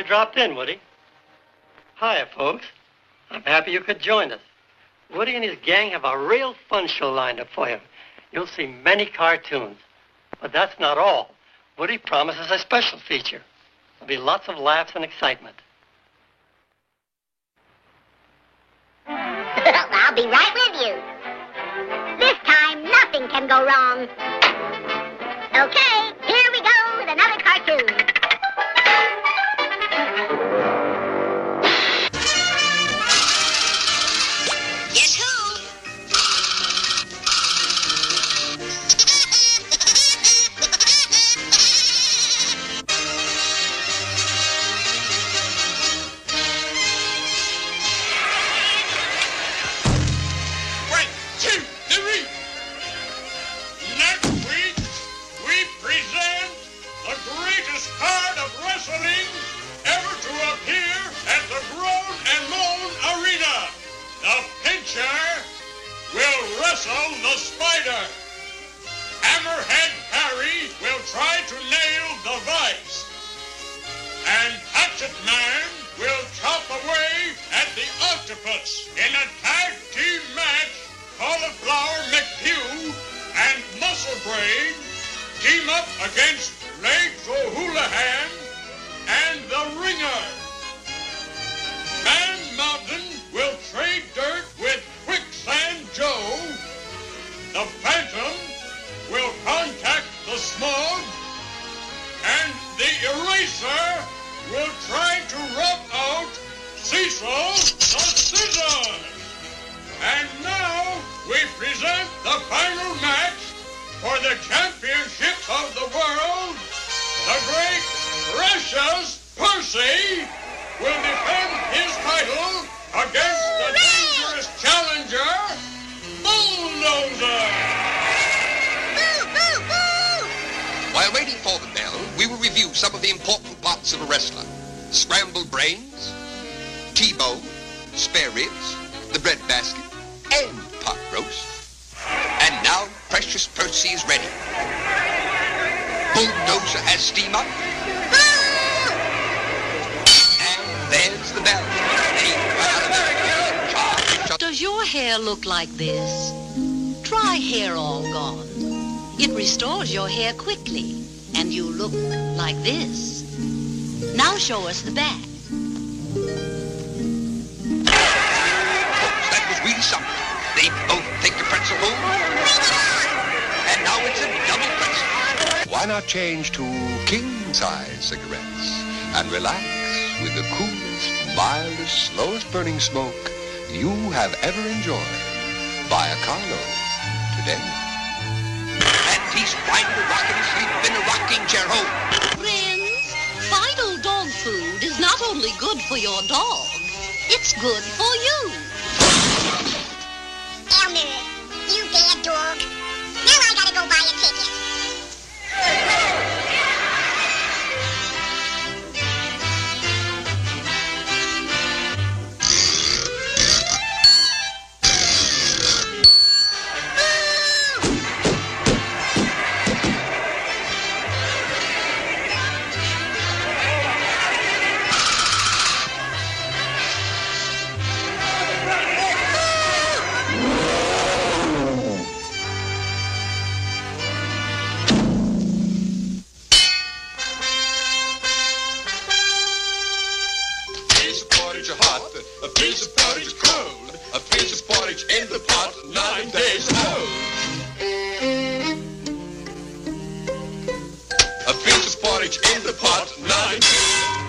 dropped in, Woody. Hiya, folks. I'm happy you could join us. Woody and his gang have a real fun show lined up for you. You'll see many cartoons. But that's not all. Woody promises a special feature. There'll be lots of laughs and excitement. I'll be right with you. This time, nothing can go wrong. Okay, here we go with another cartoon. Guess who? The spider. Hammerhead Harry will try to nail the vice. And Hatchet Man will chop away at the octopus. In a tag team match, Cauliflower McHugh and Muscle Brain team up against Legs O'Houlihan and the Ringer. Man Mountain will trade dirt with Quicksand Joe. The Phantom will contact the Smog, and the Eraser will try to rub out Cecil the Scissors. And now we present the final match for the championship of the world. The great Precious Percy will defend his title against the dangerous challenger, Bulldozer! Boo, boo, boo! While waiting for the bell, we will review some of the important parts of a wrestler. Scrambled brains, T-bone, spare ribs, the bread basket, and pot roast. And now Precious Percy is ready. Bulldozer has steam up. And there's the bell. Does your hair look like this? Try Hair All Gone. It restores your hair quickly, and you look like this. Now show us the back. Folks, that was really something. They both take the pretzel home. And now it's a double pretzel. Why not change to king-size cigarettes and relax with the coolest, mildest, slowest burning smoke you have ever enjoyed. Buy a carload today. And he's finally rocking asleep in a rocking chair home. Friends, Vital Dog Food is not only good for your dog, it's good for you. Elmer, you bad dog. Now I gotta go buy a ticket. A piece of porridge cold, a piece of porridge in the pot, 9 days old. A piece of porridge in the pot, 9 days old.